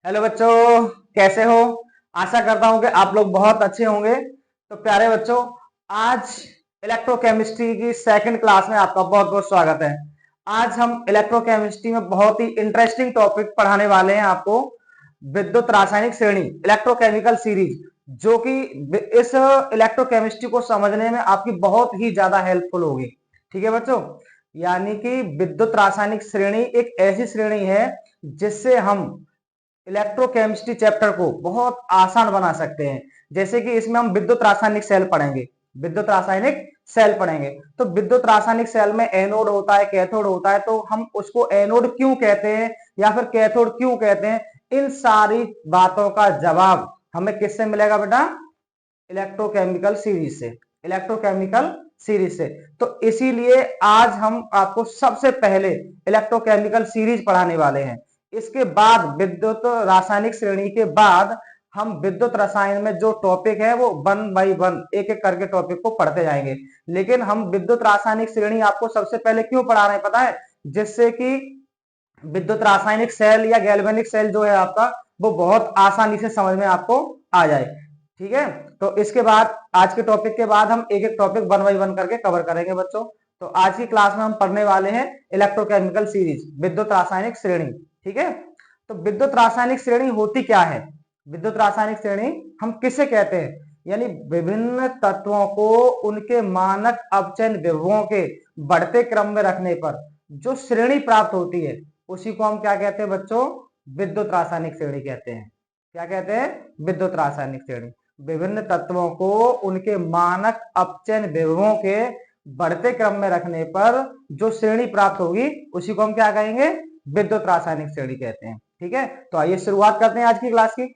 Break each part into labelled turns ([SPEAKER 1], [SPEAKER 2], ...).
[SPEAKER 1] Hello बच्चों, कैसे हो। आशा करता हूं कि आप लोग बहुत अच्छे होंगे। तो प्यारे बच्चों, आज इलेक्ट्रोकेमिस्ट्री की सेकंड क्लास में आपका बहुत बहुत स्वागत है। आज हम इलेक्ट्रोकेमिस्ट्री में बहुत ही इंटरेस्टिंग टॉपिक पढ़ाने वाले हैं आपको, विद्युत रासायनिक श्रेणी, इलेक्ट्रोकेमिकल सीरीज, जो कि इस इलेक्ट्रोकेमिस्ट्री को समझने में आपकी बहुत ही ज्यादा हेल्पफुल होगी। ठीक है बच्चों, यानी कि विद्युत रासायनिक श्रेणी एक ऐसी श्रेणी है जिससे हम इलेक्ट्रोकेमिस्ट्री चैप्टर को बहुत आसान बना सकते हैं। जैसे कि इसमें हम विद्युत रासायनिक सेल पढ़ेंगे, विद्युत रासायनिक सेल पढ़ेंगे। तो विद्युत रासायनिक सेल में एनोड होता है, कैथोड होता है, तो हम उसको एनोड क्यों कहते हैं या फिर कैथोड क्यों कहते हैं, इन सारी बातों का जवाब हमें किससे मिलेगा बेटा? इलेक्ट्रोकेमिकल सीरीज से, इलेक्ट्रोकेमिकल सीरीज से। तो इसीलिए आज हम आपको सबसे पहले इलेक्ट्रोकेमिकल सीरीज पढ़ाने वाले हैं। इसके बाद विद्युत रासायनिक श्रेणी के बाद हम विद्युत रसायन में जो टॉपिक है वो वन बाई वन एक एक करके टॉपिक को पढ़ते जाएंगे। लेकिन हम विद्युत रासायनिक श्रेणी आपको सबसे पहले क्यों पढ़ा रहे हैं पता है? जिससे कि विद्युत रासायनिक सेल या गैल्वेनिक सेल जो है आपका, वो बहुत आसानी से समझ में आपको आ जाए। ठीक है, तो इसके बाद आज के टॉपिक के बाद हम एक एक टॉपिक वन बाई वन करके कवर करेंगे बच्चों। तो आज की क्लास में हम पढ़ने वाले हैं इलेक्ट्रोकेमिकल सीरीज, विद्युत रासायनिक श्रेणी। ठीक है, तो विद्युत रासायनिक श्रेणी होती क्या है? विद्युत रासायनिक श्रेणी हम किसे कहते हैं? यानी विभिन्न तत्वों को उनके मानक अपचयन विभवों के बढ़ते क्रम में रखने पर जो श्रेणी प्राप्त होती है, उसी को हम क्या कहते हैं बच्चों? विद्युत रासायनिक श्रेणी कहते हैं। क्या कहते हैं? विद्युत रासायनिक श्रेणी। विभिन्न तत्वों को उनके मानक अपचयन विभवों के बढ़ते क्रम में रखने पर जो श्रेणी प्राप्त होगी, उसी को हम क्या कहेंगे? विद्युत रासायनिक श्रेणी कहते हैं। ठीक है, तो आइए शुरुआत करते हैं आज की क्लास की।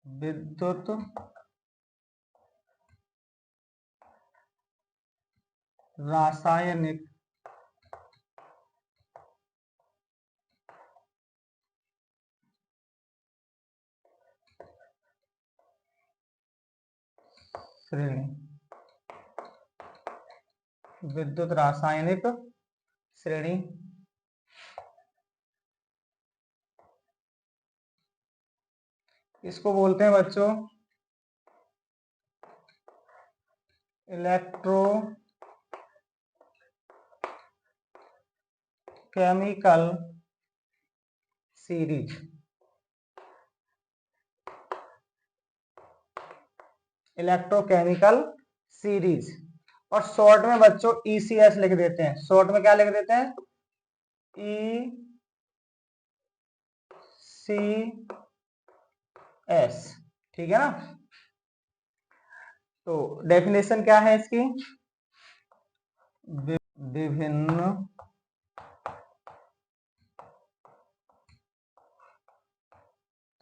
[SPEAKER 1] विद्युत रासायनिक श्रेणी, विद्युत रासायनिक श्रेणी इसको बोलते हैं बच्चों electro chemical series. Electrochemical series, और शॉर्ट में बच्चों ईसीएस लिख देते हैं। शॉर्ट में क्या लिख देते हैं? ई सी एस। ठीक है ना। तो डेफिनेशन क्या है इसकी? विभिन्न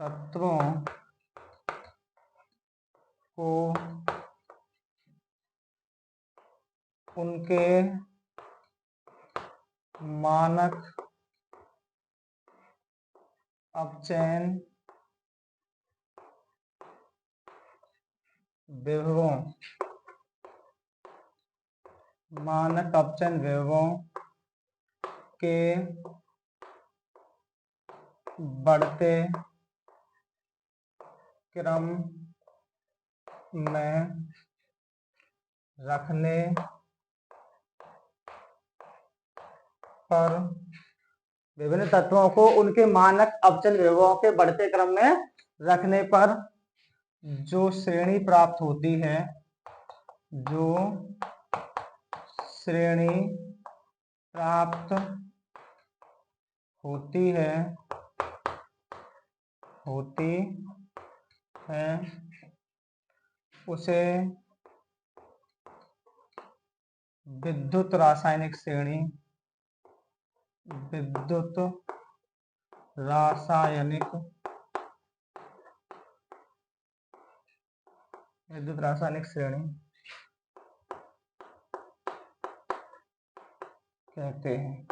[SPEAKER 1] तत्वों को उनके मानक अपचयन विभवों, मानक अपचयन विभवों के बढ़ते क्रम में रखने पर, विभिन्न तत्वों को उनके मानक अपचयन विभवों के बढ़ते क्रम में रखने पर जो श्रेणी प्राप्त होती है, जो श्रेणी प्राप्त होती है उसे विद्युत रासायनिक श्रेणी, विद्युत रासायनिक विद्युत रासायनिक श्रेणी कहते हैं।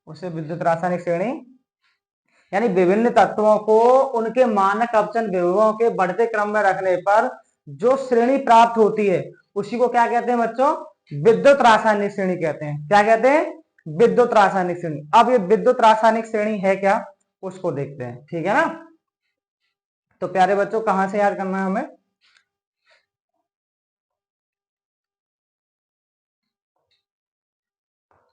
[SPEAKER 1] उसे विद्युत रासायनिक श्रेणी यानी विभिन्न तत्वों को उनके मानक अपचन विभवों के बढ़ते क्रम में रखने पर जो श्रेणी प्राप्त होती है उसी को क्या कहते हैं बच्चों? विद्युत रासायनिक श्रेणी कहते हैं। क्या कहते हैं? विद्युत रासायनिक श्रेणी। अब ये विद्युत रासायनिक श्रेणी है क्या, उसको देखते हैं, ठीक है ना। तो प्यारे बच्चों कहां से याद करना है हमें?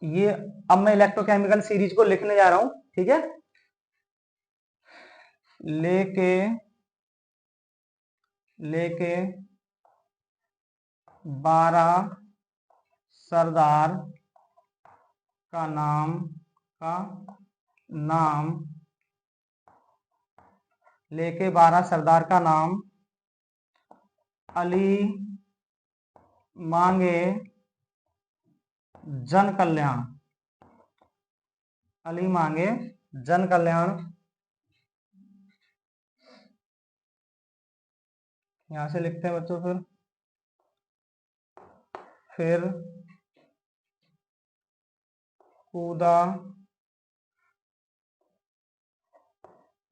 [SPEAKER 1] ये अब मैं इलेक्ट्रोकेमिकल सीरीज को लिखने जा रहा हूं, ठीक है। लेके लेके 12 सरदार का नाम लेके 12 सरदार का नाम अली मांगे जन कल्याण। अली मांगे जन कल्याण। यहां से लिखते हैं बच्चों। फिर कूदा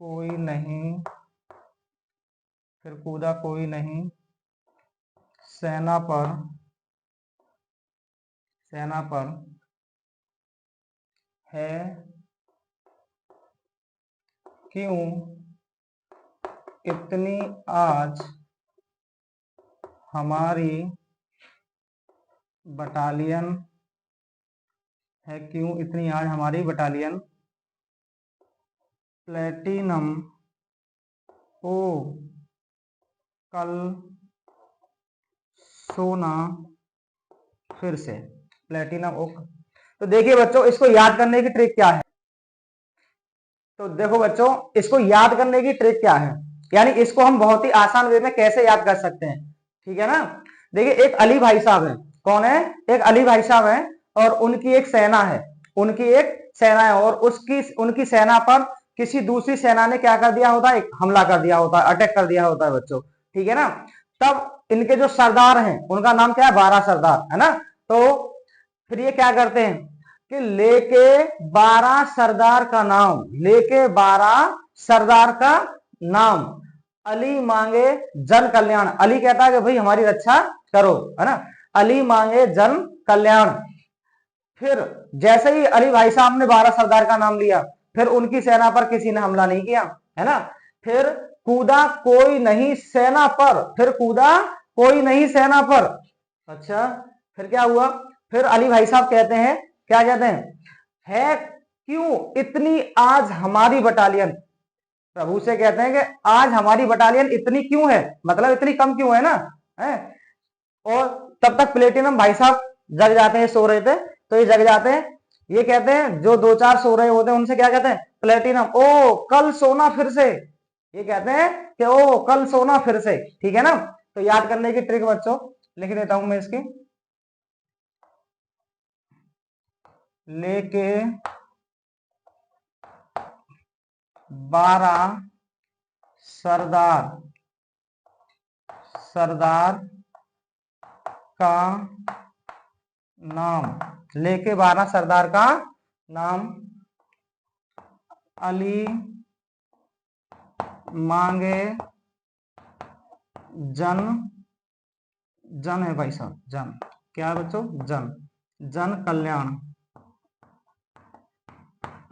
[SPEAKER 1] कोई नहीं सेना पर है क्यों इतनी आज हमारी बटालियन प्लेटिनम ओ कल सोना फिर से। प्लेटिनम ओ। तो देखिए बच्चों इसको याद करने की ट्रिक क्या है? तो देखो बच्चों इसको याद करने की ट्रिक क्या है, यानी इसको हम बहुत ही आसान वे में कैसे याद कर सकते हैं, ठीक है ना। देखिए एक अली भाई साहब है। कौन है? एक अली भाई साहब है और उनकी एक सेना है। और उनकी सेना पर किसी दूसरी सेना ने क्या कर दिया होता है? एक हमला कर दिया होता है, अटैक कर दिया होता है बच्चों, ठीक है ना। तब इनके जो सरदार हैं उनका नाम क्या है? 12 सरदार, है ना। तो फिर ये क्या करते हैं कि लेके 12 सरदार का नाम अली मांगे जन कल्याण। अली कहता है कि भाई हमारी रक्षा करो, है ना। अली मांगे जन कल्याण। फिर जैसे ही अली भाई साहब ने 12 सरदार का नाम लिया, फिर उनकी सेना पर किसी ने हमला नहीं किया, है ना। फिर कूदा कोई नहीं सेना पर। अच्छा, फिर क्या हुआ? फिर अली भाई साहब कहते हैं, क्या कहते हैं? है क्यों इतनी आज हमारी बटालियन। प्रभु से कहते हैं कि आज हमारी बटालियन इतनी क्यों है, मतलब इतनी कम क्यों है ना, है। और तब तक प्लेटिनम भाई साहब जग जाते हैं, सो रहे थे तो ये जग जाते हैं। ये कहते हैं, जो दो चार सो रहे होते हैं उनसे क्या कहते हैं? प्लेटिनम ओ कल सोना फिर से। ये कहते हैं कि ओ कल सोना फिर से, ठीक है ना। तो याद करने की ट्रिक बच्चों लिख देता हूं मैं इसकी। लेके 12 सरदार का नाम अली मांगे जन है भाई साहब, जन क्या है बच्चों? जन कल्याण।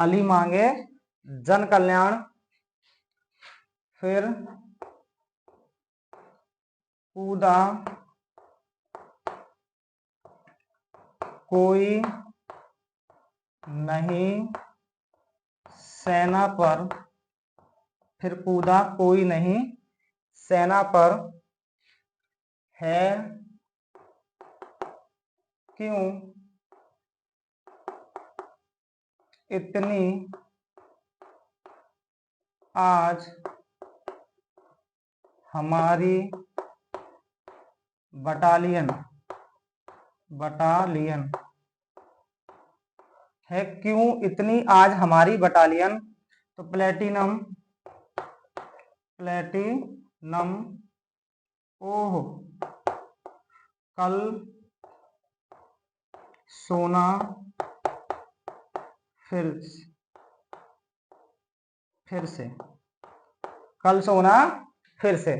[SPEAKER 1] अली मांगे जन कल्याण। फिर कूदा कोई नहीं सेना पर। है क्यों इतनी आज हमारी बटालियन है क्यों इतनी आज हमारी बटालियन। तो प्लेटिनम ओह कल सोना फिर फिर से, कल सोना फिर से।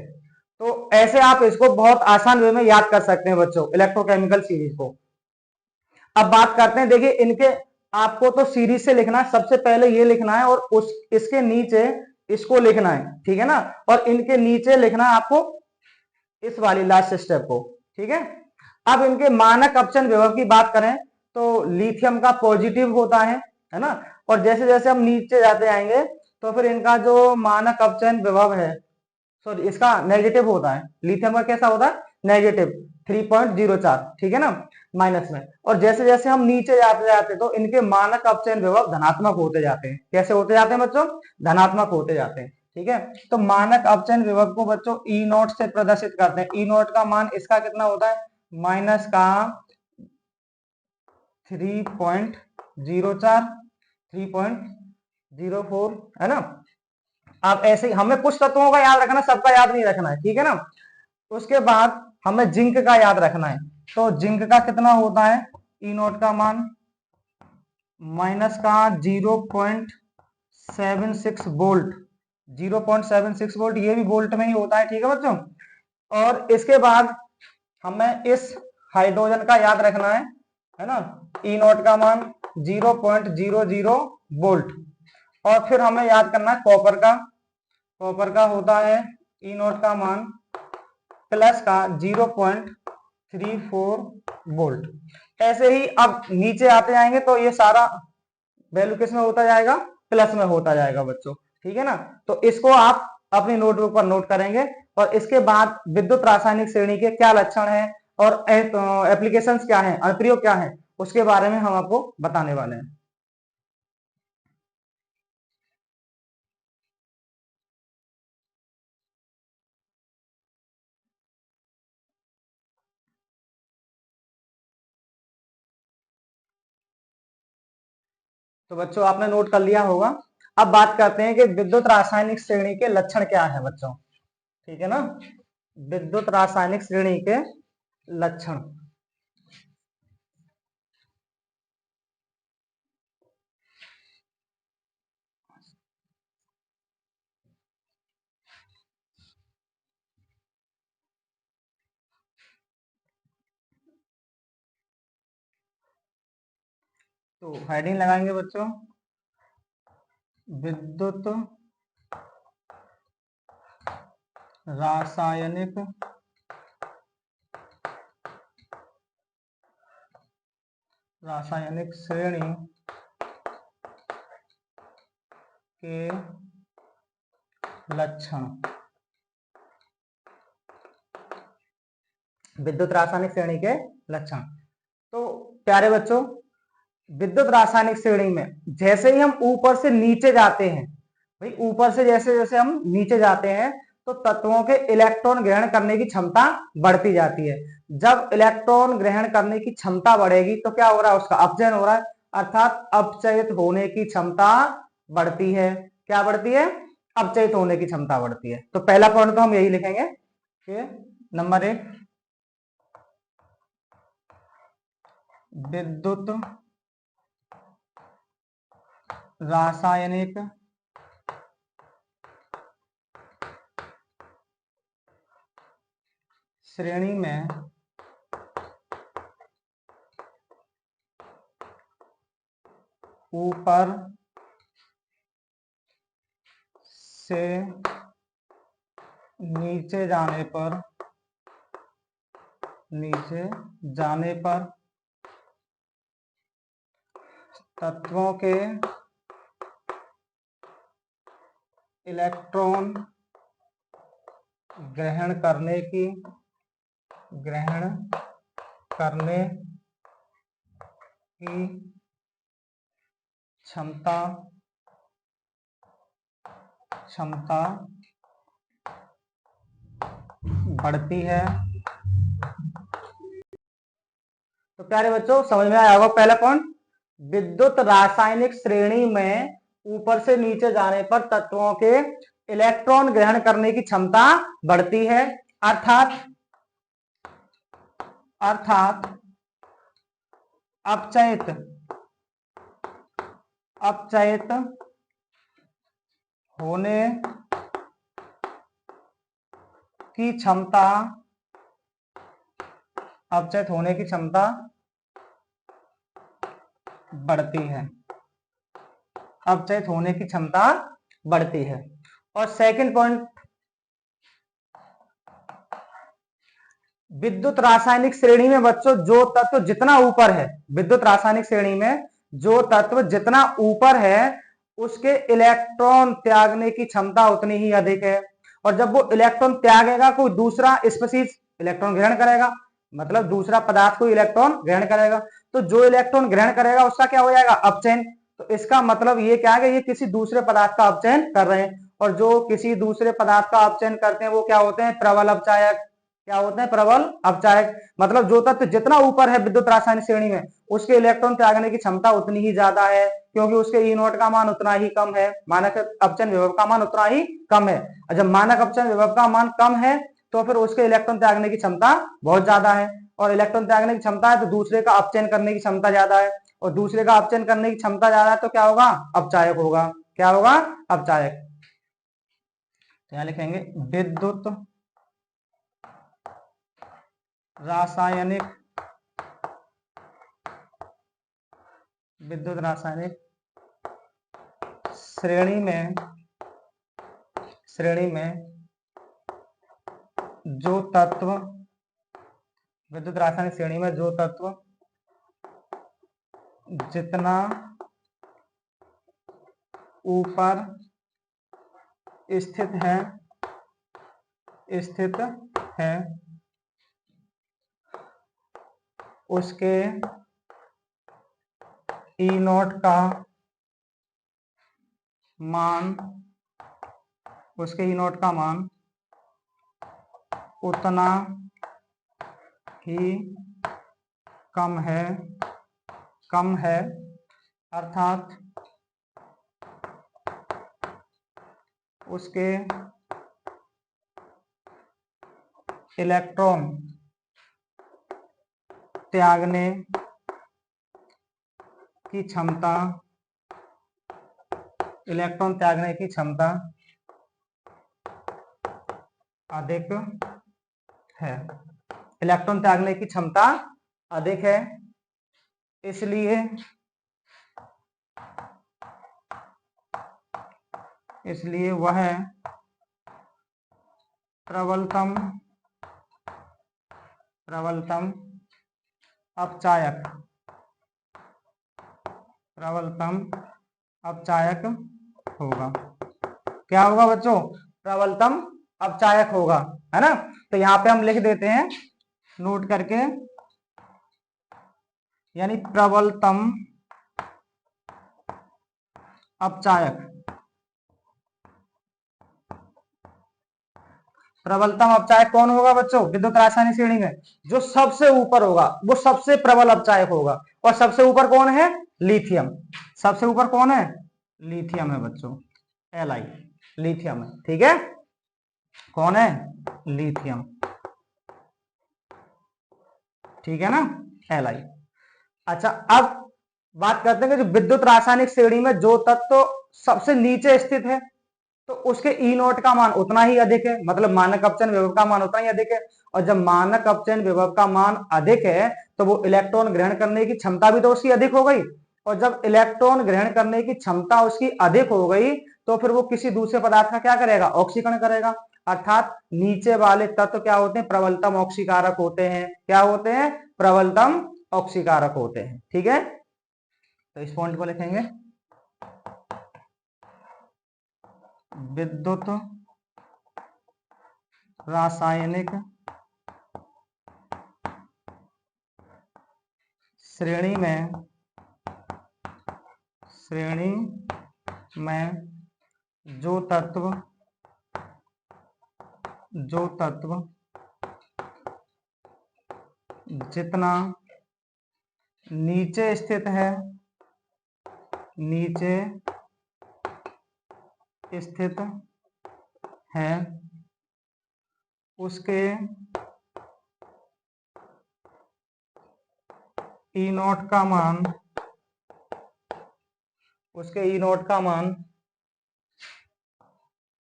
[SPEAKER 1] तो ऐसे आप इसको बहुत आसान वे में याद कर सकते हैं बच्चों, इलेक्ट्रोकेमिकल सीरीज को। अब बात करते हैं, देखिए इनके, आपको तो सीरीज से लिखना है, सबसे पहले ये लिखना है और उस इसके नीचे इसको लिखना है, ठीक है ना, और इनके नीचे लिखना है आपको इस वाली लास्ट स्टेप को, ठीक है। अब इनके मानक अपचन विभव की बात करें तो लिथियम का पॉजिटिव होता है ना, और जैसे जैसे हम नीचे जाते आएंगे तो फिर इनका जो मानक अपचन विभव है, सॉरी इसका नेगेटिव होता है, लिथियम का कैसा होता है, नेगेटिव 3.04, ठीक है ना, माइनस में। और जैसे जैसे हम नीचे जाते जाते तो इनके मानक अपचयन विभव धनात्मक होते जाते हैं। कैसे होते जाते हैं बच्चों, धनात्मक होते जाते हैं, ठीक है। तो मानक अपचयन विभव को बच्चों ई नोट से प्रदर्शित करते हैं। ई नोट का मान इसका कितना होता है, माइनस का 3.04, 3.04, है ना। आप ऐसे ही, हमें कुछ तत्वों का याद रखना, सबका याद नहीं रखना है, ठीक है ना। उसके बाद हमें जिंक का याद रखना है। तो जिंक का कितना होता है, ई नोट का मान माइनस का 0.76 वोल्ट, 0.76 वोल्ट, ये भी वोल्ट में ही होता है, ठीक है बच्चों। और इसके बाद हमें इस हाइड्रोजन का याद रखना है ना, ई नोट का मान 0.00 वोल्ट। और फिर हमें याद करना है कॉपर का, कॉपर का होता है ई नोट का मान प्लस का 0.34 वोल्ट। ऐसे ही अब नीचे आते जाएंगे तो ये सारा वैल्यू किस में होता जाएगा, प्लस में होता जाएगा बच्चों, ठीक है ना। तो इसको आप अपनी नोटबुक पर नोट करेंगे। और इसके बाद विद्युत रासायनिक श्रेणी के क्या लक्षण है और एप्लीकेशंस क्या है, अनुप्रयोग क्या है, उसके बारे में हम आपको बताने वाले हैं। तो बच्चों आपने नोट कर लिया होगा। अब बात करते हैं कि विद्युत रासायनिक श्रेणी के लक्षण क्या है बच्चों, ठीक है ना। विद्युत रासायनिक श्रेणी के लक्षण। तो हेडिंग लगाएंगे बच्चों, विद्युत रासायनिक रासायनिक श्रेणी के लक्षण। विद्युत रासायनिक श्रेणी के लक्षण। तो प्यारे बच्चों, विद्युत रासायनिक श्रेणी में जैसे ही हम ऊपर से नीचे जाते हैं, भाई ऊपर से जैसे जैसे हम नीचे जाते हैं तो तत्वों के इलेक्ट्रॉन ग्रहण करने की क्षमता बढ़ती जाती है। जब इलेक्ट्रॉन ग्रहण करने की क्षमता बढ़ेगी तो क्या हो रहा है, उसका अपचयन हो रहा है, अर्थात अपचयित होने की क्षमता बढ़ती है। क्या बढ़ती है, अपचयित होने की क्षमता बढ़ती है। तो पहला पॉइंट तो हम यही लिखेंगे कि नंबर 1, विद्युत रासायनिक श्रेणी में ऊपर से नीचे जाने पर तत्वों के इलेक्ट्रॉन ग्रहण करने की क्षमता बढ़ती है। तो प्यारे बच्चों समझ में आया होगा पहला पॉइंट, विद्युत रासायनिक श्रेणी में ऊपर से नीचे जाने पर तत्वों के इलेक्ट्रॉन ग्रहण करने की क्षमता बढ़ती है, अर्थात अपचयित होने की क्षमता, अपचयित होने की क्षमता बढ़ती है, अपचयित होने की क्षमता बढ़ती है। और सेकंड पॉइंट, विद्युत रासायनिक श्रेणी में बच्चों जो तत्व जितना ऊपर है, विद्युत रासायनिक श्रेणी में जो तत्व जितना ऊपर है उसके इलेक्ट्रॉन त्यागने की क्षमता उतनी ही अधिक है। और जब वो इलेक्ट्रॉन त्यागेगा कोई दूसरा स्पीशीज इलेक्ट्रॉन ग्रहण करेगा, मतलब दूसरा पदार्थ को इलेक्ट्रॉन ग्रहण करेगा, तो जो इलेक्ट्रॉन ग्रहण करेगा उसका क्या हो जाएगा, अपचयन। तो इसका मतलब ये क्या है कि ये किसी दूसरे पदार्थ का अपचयन कर रहे हैं, और जो किसी दूसरे पदार्थ का अपचयन करते हैं वो क्या होते हैं, प्रबल अपचायक। क्या होते हैं, प्रबल अपचायक। मतलब जो तत्व जितना ऊपर है विद्युत रासायनिक श्रेणी में उसके इलेक्ट्रॉन त्यागने की क्षमता उतनी ही ज्यादा है, क्योंकि उसके ई नॉट का मान उतना ही कम है, मानक अपचयन विभव का मान उतना ही कम है। और जब मानक अपचयन विभव का मान कम है तो फिर उसके इलेक्ट्रॉन त्यागने की क्षमता बहुत ज्यादा है, और इलेक्ट्रॉन त्यागने की क्षमता है तो दूसरे का अपचयन करने की क्षमता ज्यादा है, और दूसरे का अपचयन करने की क्षमता ज्यादा है तो क्या होगा, अपचायक होगा। क्या होगा, अपचायक। तो यहां लिखेंगे विद्युत रासायनिक, विद्युत रासायनिक श्रेणी में जो तत्व, विद्युत रासायनिक श्रेणी में जो तत्व जितना ऊपर स्थित है उसके ई नॉट का मान, उसके ई नॉट का मान उतना ही कम है, अर्थात उसके इलेक्ट्रॉन त्यागने की क्षमता, इलेक्ट्रॉन त्यागने की क्षमता अधिक है, इलेक्ट्रॉन त्यागने की क्षमता अधिक है, इसलिए वह प्रबलतम अपचायक, प्रबलतम अपचायक होगा। क्या होगा बच्चों, प्रबलतम अपचायक होगा, है ना। तो यहां पे हम लिख देते हैं नोट करके, यानी प्रबलतम अपचायक, प्रबलतम अपचायक कौन होगा बच्चों, विद्युत रासायनिक श्रेणी में जो सबसे ऊपर होगा वो सबसे प्रबल अपचायक होगा। और सबसे ऊपर कौन है, लिथियम। सबसे ऊपर कौन है, लिथियम है बच्चों, Li, लिथियम है, ठीक है। कौन है, लिथियम, ठीक है ना, Li। अच्छा, अब बात करते हैं कि जो विद्युत रासायनिक श्रेणी में जो तत्व सबसे नीचे स्थित है तो उसके ई नॉट का मान उतना ही अधिक है, मतलब मानक अपचयन विभव का मान उतना ही अधिक है। और जब मानक अपचयन विभव का मान अधिक है तो वो इलेक्ट्रॉन ग्रहण करने की क्षमता भी तो उसकी अधिक हो गई, और जब इलेक्ट्रॉन ग्रहण करने की क्षमता उसकी अधिक हो गई तो फिर वो किसी दूसरे पदार्थ का क्या करेगा, ऑक्सीकरण करेगा। अर्थात नीचे वाले तत्व क्या होते हैं, प्रबलतम ऑक्सीकारक होते हैं। क्या होते हैं, प्रबलतम ऑक्सीकारक होते हैं, ठीक है। तो इस पॉइंट को लिखेंगे, विद्युत रासायनिक श्रेणी में जो तत्व जितना नीचे स्थित है, नीचे स्थित है उसके ई नॉट का मान, उसके ई नॉट का मान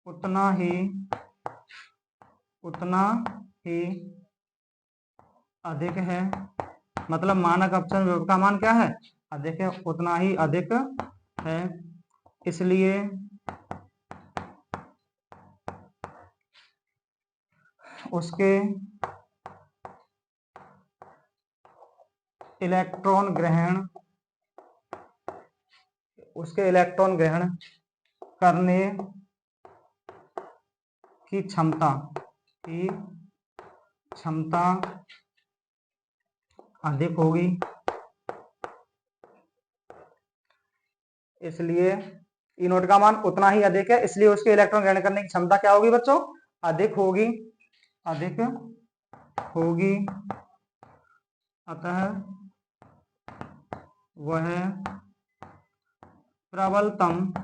[SPEAKER 1] उतना ही अधिक है, मतलब मानक अपचन विभव का मान क्या है, अधिक है, उतना ही अधिक है, इसलिए उसके इलेक्ट्रॉन ग्रहण करने की क्षमता अधिक होगी, इसलिए ई नोट का मान उतना ही अधिक है, इसलिए उसके इलेक्ट्रॉन ग्रहण करने की क्षमता क्या होगी बच्चों, अधिक होगी, अतः वह प्रबलतम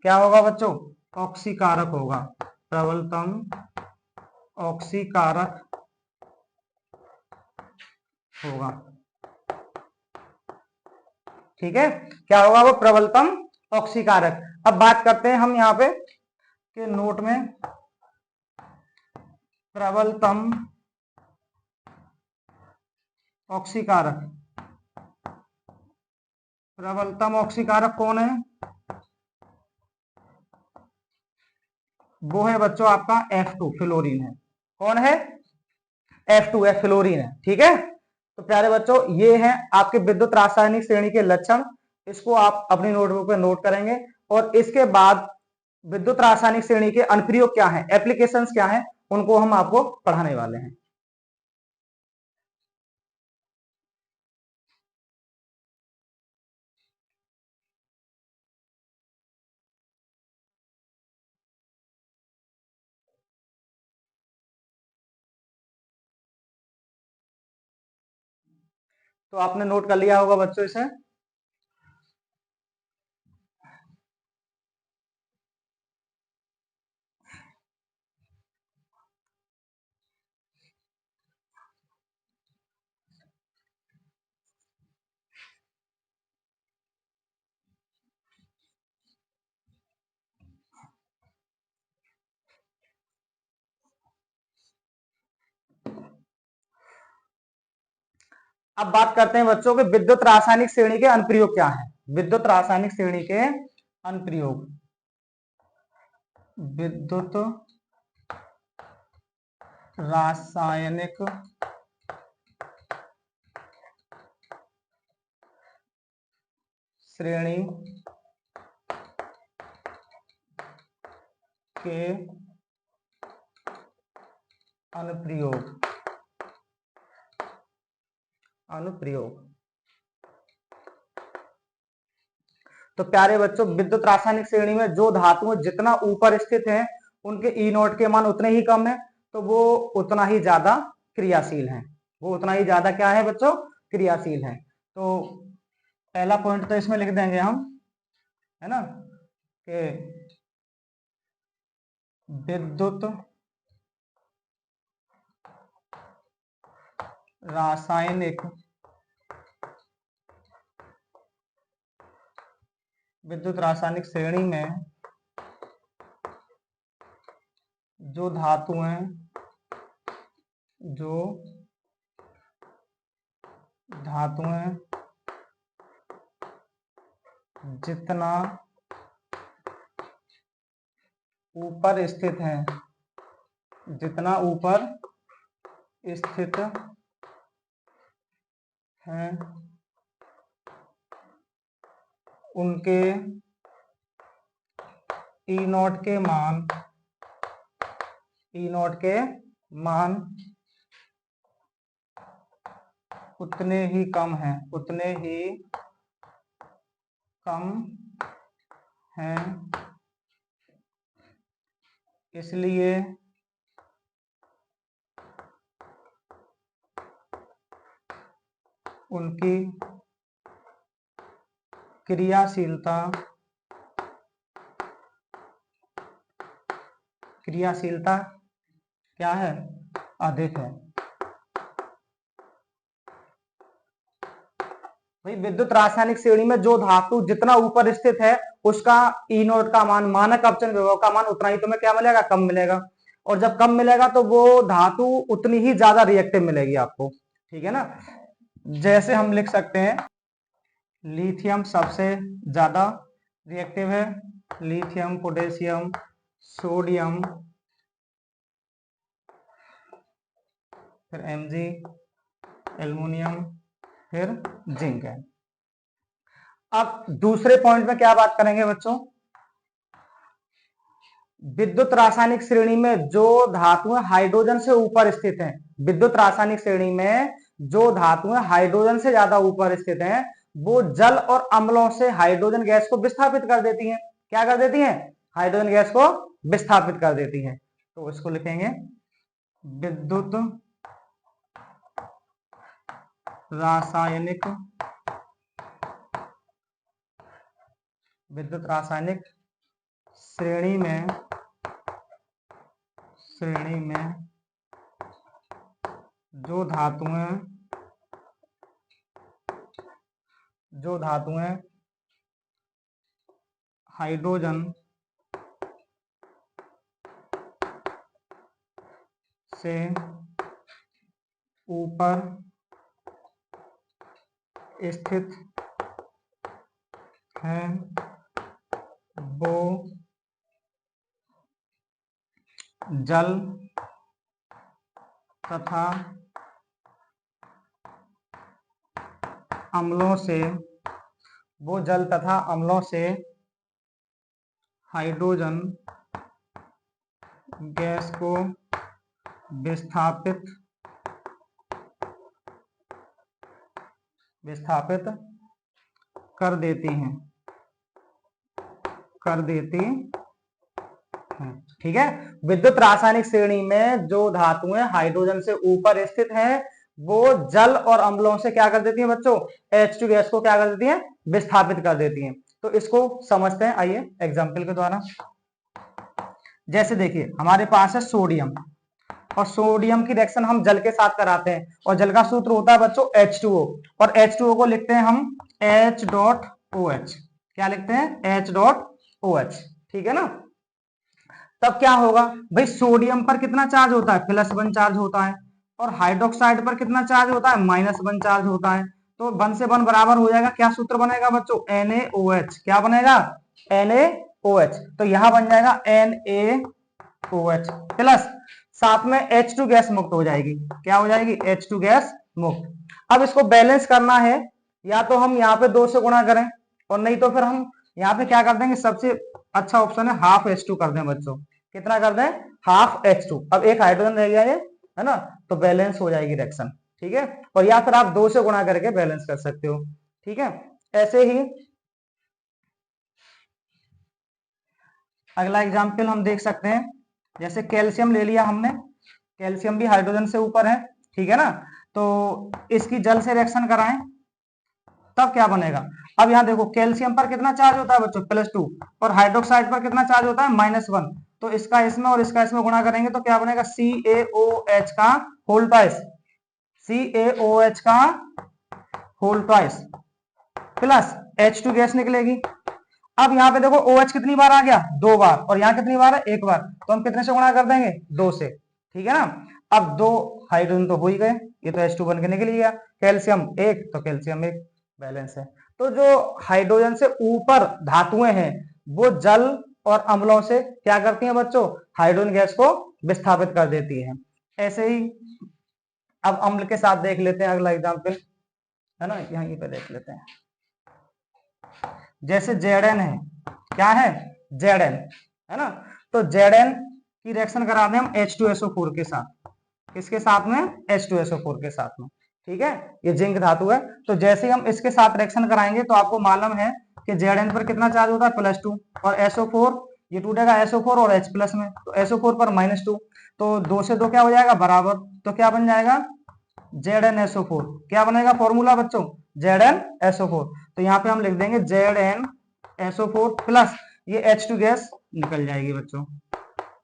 [SPEAKER 1] क्या होगा बच्चों, ऑक्सीकारक होगा, प्रबलतम ऑक्सीकारक होगा। ठीक है, क्या होगा वो, प्रबलतम ऑक्सीकारक। अब बात करते हैं हम यहाँ पे कि नोट में प्रबलतम ऑक्सीकारक कौन है, वो है बच्चों आपका F2 फ्लोरीन है। कौन है, F2 है, फ्लोरीन है। ठीक है, तो प्यारे बच्चों ये हैं आपके विद्युत रासायनिक श्रेणी के लक्षण, इसको आप अपनी नोटबुक में नोट करेंगे। और इसके बाद विद्युत रासायनिक श्रेणी के अनुप्रयोग क्या है, एप्लीकेशंस क्या है, उनको हम आपको पढ़ाने वाले हैं। तो आपने नोट कर लिया होगा बच्चों इसे। अब बात करते हैं बच्चों के विद्युत रासायनिक श्रेणी के अनुप्रयोग क्या है। विद्युत रासायनिक श्रेणी के अनुप्रयोग, विद्युत रासायनिक श्रेणी के अनुप्रयोग। तो प्यारे बच्चों विद्युत रासायनिक श्रेणी में जो धातुएं जितना ऊपर स्थित हैं उनके ई नोट के मान उतने ही कम है, तो वो उतना ही ज्यादा क्रियाशील है, वो उतना ही ज्यादा क्या है बच्चों, क्रियाशील है। तो पहला पॉइंट तो इसमें लिख देंगे हम, है ना, कि विद्युत रासायनिक श्रेणी में जो धातुएं जितना ऊपर स्थित हैं, उनके ई नॉट के मान उतने ही कम हैं, इसलिए उनकी क्रियाशीलता क्या है, अधिक है। भाई विद्युत रासायनिक श्रेणी में जो धातु जितना ऊपर स्थित है उसका ई नोट का मान, मानक अपचन विभव का मान उतना ही तुम्हें क्या मिलेगा, कम मिलेगा। और जब कम मिलेगा तो वो धातु उतनी ही ज्यादा रिएक्टिव मिलेगी आपको, ठीक है ना। जैसे हम लिख सकते हैं लिथियम सबसे ज्यादा रिएक्टिव है, लिथियम, पोटेशियम, सोडियम, फिर Mg, एल्युमिनियम, फिर जिंक है। अब दूसरे पॉइंट में क्या बात करेंगे बच्चों, विद्युत रासायनिक श्रेणी में जो धातुएं हाइड्रोजन से ऊपर स्थित हैं, विद्युत रासायनिक श्रेणी में जो धातुएं हाइड्रोजन से ज्यादा ऊपर स्थित हैं, वो जल और अम्लों से हाइड्रोजन गैस को विस्थापित कर देती हैं। क्या कर देती हैं, हाइड्रोजन गैस को विस्थापित कर देती हैं। तो इसको लिखेंगे विद्युत रासायनिक श्रेणी में जो धातुएं हाइड्रोजन से ऊपर स्थित हैं, वो जल तथा अम्लों से हाइड्रोजन गैस को विस्थापित कर देती हैं, ठीक है। विद्युत रासायनिक श्रेणी में जो धातुएं हाइड्रोजन से ऊपर स्थित हैं, वो जल और अम्लों से क्या कर देती हैं बच्चों, H2 गैस को क्या कर देती हैं, विस्थापित कर देती हैं। तो इसको समझते हैं, आइए एग्जाम्पल के द्वारा। जैसे देखिए हमारे पास है सोडियम, और सोडियम की रिएक्शन हम जल के साथ कराते हैं, और जल का सूत्र होता है बच्चों H2O, और H2O को लिखते हैं हम H.OH। क्या लिखते हैं, H.OH, ठीक है ना। तब क्या होगा भाई, सोडियम पर कितना चार्ज होता है, +1 चार्ज होता है, और हाइड्रोक्साइड पर कितना चार्ज होता है, -1 चार्ज होता है। तो 1 से 1 बराबर हो जाएगा, क्या सूत्र बनेगा बच्चों, NaOH। क्या बनेगा, NaOH। तो यहां बन जाएगा NaOH प्लस साथ में H2 गैस मुक्त हो जाएगी। क्या हो जाएगी, H2 गैस मुक्त। अब इसको बैलेंस करना है, या तो हम यहाँ पे 2 से गुणा करें, और नहीं तो फिर हम यहाँ पे क्या कर देंगे, सबसे अच्छा ऑप्शन है हाफ H2 कर दें बच्चों। कितना कर दें, हाफ H2। अब एक हाइड्रोजन रह गया है ना, तो बैलेंस हो जाएगी रिएक्शन, ठीक है। और या फिर आप 2 से गुणा करके बैलेंस कर सकते हो, ठीक है। ऐसे ही अगला एग्जाम्पल हम देख सकते हैं, जैसे कैल्शियम ले लिया हमने, कैल्शियम भी हाइड्रोजन से ऊपर है, ठीक है ना। तो इसकी जल से रिएक्शन कराएं, तब क्या बनेगा। अब यहाँ देखो कैल्शियम पर कितना चार्ज होता है बच्चों, +2, और हाइड्रोक्साइड पर कितना चार्ज होता है, -1। तो इसका इसमें और इसका इसमें गुणा करेंगे तो क्या बनेगा, CaOH का होल ट्वाइस, CaOH का whole twice plus H2 gas निकलेगी। अब यहाँ पे देखो OH कितनी बार आ गया, 2 बार, और यहाँ कितनी बार है, 1 बार। तो हम कितने से गुणा कर देंगे, 2 से, ठीक है ना। अब 2 हाइड्रोजन तो हो ही गए, ये तो H2 बन के निकल गया, कैल्शियम 1 तो कैल्शियम 1, बैलेंस है। तो जो हाइड्रोजन से ऊपर धातुएं हैं, वो जल और अम्लों से क्या करती हैं बच्चों, हाइड्रोजन गैस को विस्थापित कर देती हैं। ऐसे ही अब अम्ल के साथ देख लेते हैं अगला एग्जाम्पल, है ना, यहीं पे देख लेते हैं। जैसे Zn है, क्या है, Zn, है ना। तो Zn की रिएक्शन करा दें हम H2SO4 के साथ, किसके साथ में, H2SO4 के साथ में, ठीक है। ये जिंक धातु है। तो जैसे ही हम इसके साथ रिएक्शन कराएंगे तो आपको मालूम है कि Zn पर कितना चार्ज होता है, +2, और SO4 ये टूटेगा SO4 और H प्लस में, तो SO4 पर -2, तो 2 से 2 क्या हो जाएगा, बराबर। तो क्या बन जाएगा, ZnSO4। क्या बनेगा फॉर्मूला बच्चों, ZnSO4। तो यहाँ पे हम लिख देंगे ZnSO4 प्लस ये H2 गैस निकल जाएगी बच्चों,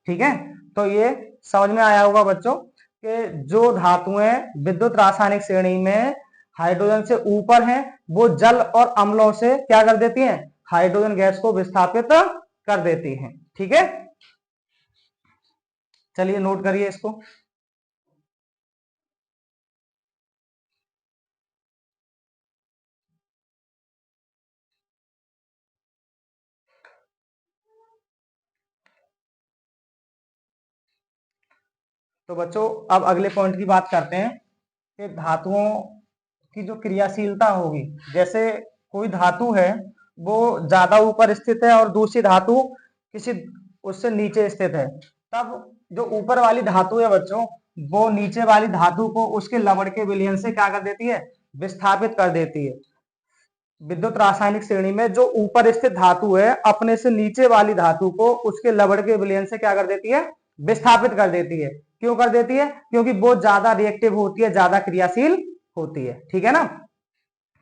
[SPEAKER 1] ठीक है। तो ये समझ में आया होगा बच्चों कि जो धातुएं विद्युत रासायनिक श्रेणी में हाइड्रोजन से ऊपर हैं, वो जल और अम्लों से क्या कर देती हैं, हाइड्रोजन गैस को विस्थापित कर देती हैं। ठीक है, चलिए नोट करिए इसको। तो बच्चों अब अगले पॉइंट की बात करते हैं कि धातुओं की जो क्रियाशीलता होगी, जैसे कोई धातु है वो ज्यादा ऊपर स्थित है और दूसरी धातु किसी उससे नीचे स्थित है, तब जो ऊपर वाली धातु है बच्चों, वो नीचे वाली धातु को उसके लवण के विलयन से क्या कर देती है, विस्थापित कर देती है। विद्युत रासायनिक श्रेणी में जो ऊपर स्थित धातु है अपने से नीचे वाली धातु को उसके लवण के विलयन से क्या कर देती है, विस्थापित कर देती है। क्यों कर देती है, क्योंकि वो ज्यादा रिएक्टिव होती है, ज्यादा क्रियाशील होती है। ठीक है ना,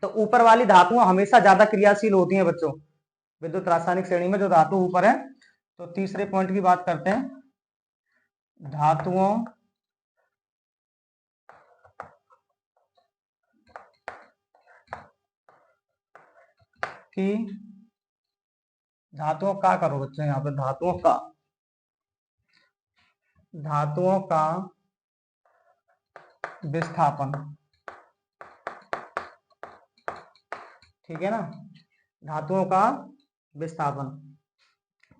[SPEAKER 1] तो ऊपर वाली धातुएं हमेशा ज्यादा क्रियाशील होती हैं बच्चों, विद्युत रासायनिक श्रेणी में जो धातु ऊपर है। तो तीसरे पॉइंट की बात करते हैं, धातुओं की, धातुओं का करो बच्चों, यहाँ पे धातुओं का विस्थापन। ठीक है ना, धातुओं का विस्थापन।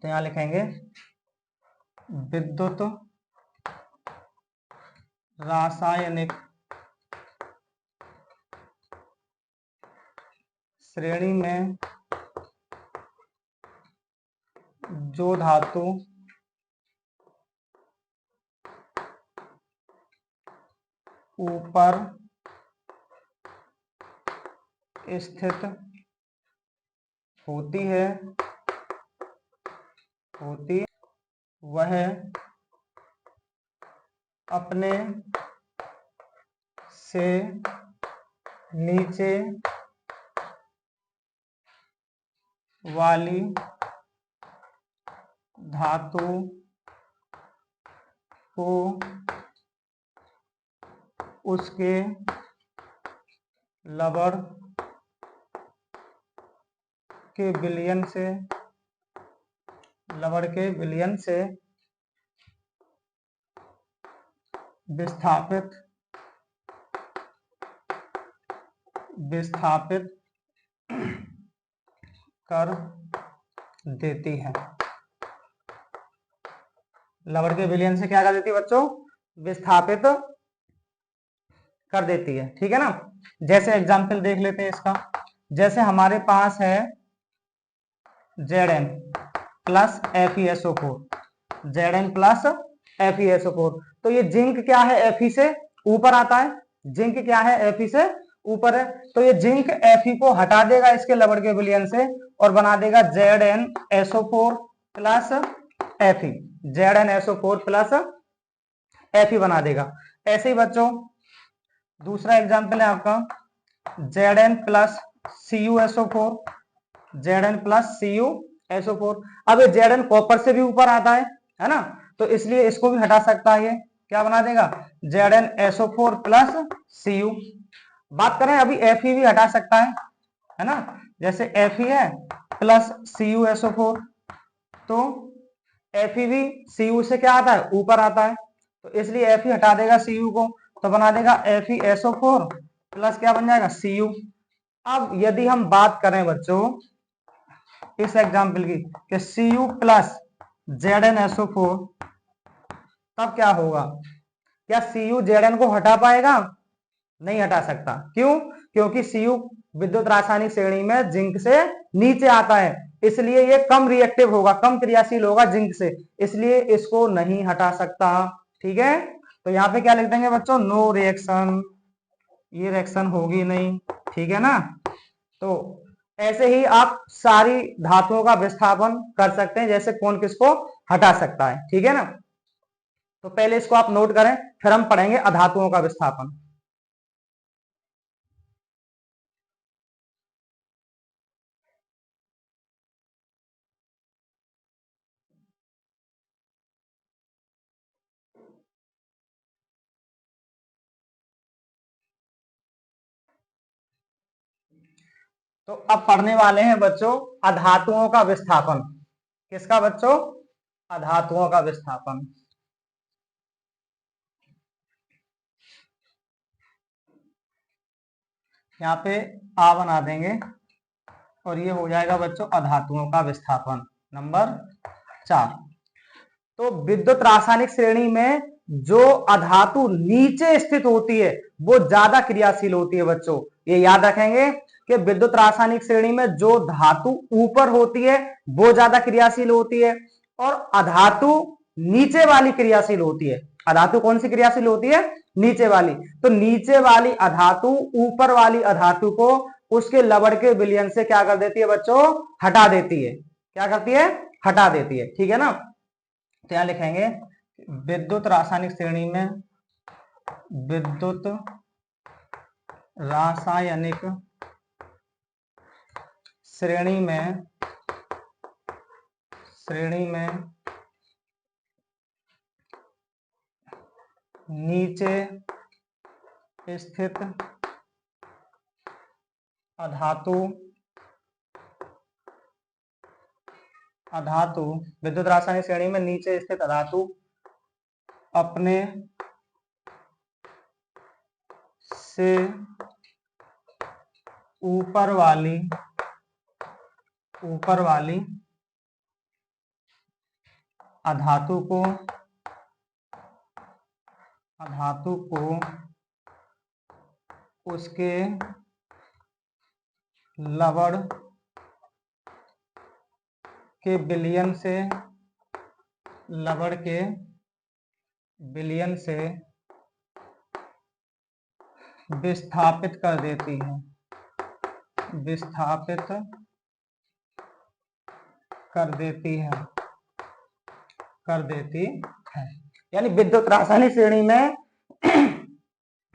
[SPEAKER 1] तो यहां लिखेंगे विद्युत रासायनिक श्रेणी में जो धातु ऊपर स्थित होती है वह अपने से नीचे वाली धातु को उसके लवण के विलयन से विस्थापित कर देती है। लवण के विलयन से क्या कर देती है बच्चों, विस्थापित कर देती है। ठीक है ना, जैसे एग्जाम्पल देख लेते हैं इसका। जैसे हमारे पास है Zn plus FeSO4, Zn plus FeSO4। तो ये जिंक क्या है, Fe से ऊपर आता है, जिंक क्या है, Fe से ऊपर है। तो ये जिंक Fe को हटा देगा इसके लवण के विलयन से और बना देगा ZnSO4 plus Fe, ZnSO4 plus Fe बना देगा। ऐसे ही बच्चों दूसरा एग्जाम्पल है आपका Zn plus CuSO4, Zn plus CuSO4। अब ये Zn कॉपर से भी ऊपर आता है ना, तो इसलिए इसको भी हटा सकता है। ये क्या बना देगा, ZnSO4 प्लस Cu। बात करें अभी Fe भी हटा सकता है ना, जैसे Fe है प्लस CuSO4, तो Fe भी Cu से क्या आता है, ऊपर आता है, तो इसलिए Fe हटा देगा Cu को, तो बना देगा FeSO4 प्लस क्या बन जाएगा, Cu। अब यदि हम बात करें बच्चों इस एग्जाम्पल की कि Cu प्लस ZnSO4, तब क्या होगा, क्या Cu Zn को हटा पाएगा, नहीं हटा सकता। क्यों, क्योंकि Cu विद्युत रासायनिक श्रेणी में जिंक से नीचे आता है, इसलिए ये कम रिएक्टिव होगा, कम क्रियाशील होगा जिंक से, इसलिए इसको नहीं हटा सकता। ठीक है, तो यहाँ पे क्या लिख देंगे बच्चों, नो रिएक्शन, ये रिएक्शन होगी नहीं। ठीक है ना, तो ऐसे ही आप सारी धातुओं का विस्थापन कर सकते हैं, जैसे कौन किसको हटा सकता है। ठीक है ना, तो पहले इसको आप नोट करें, फिर हम पढ़ेंगे अधातुओं का विस्थापन। तो अब पढ़ने वाले हैं बच्चों अधातुओं का विस्थापन। किसका बच्चों? अधातुओं का विस्थापन। यहाँ पे आ बना देंगे और ये हो जाएगा बच्चों अधातुओं का विस्थापन नंबर 4। तो विद्युत रासायनिक श्रेणी में जो अधातु नीचे स्थित होती है वो ज्यादा क्रियाशील होती है बच्चों। ये याद रखेंगे कि विद्युत रासायनिक श्रेणी में जो धातु ऊपर होती है वो ज्यादा क्रियाशील होती है और अधातु नीचे वाली क्रियाशील होती है। अधातु कौन सी क्रियाशील होती है? नीचे वाली। तो नीचे वाली अधातु ऊपर वाली अधातु को उसके लवण के विलयन से क्या कर देती है बच्चों? हटा देती है। क्या करती है? हटा देती है। ठीक है ना। तो यहां लिखेंगे विद्युत रासायनिक श्रेणी में, विद्युत रासायनिक श्रेणी में नीचे स्थित अधातु विद्युत रासायनिक श्रेणी में नीचे स्थित अधातु अपने से ऊपर वाली अधातु को उसके लवण के विलयन से विस्थापित कर देती है। यानी विद्युत रासायनिक श्रेणी में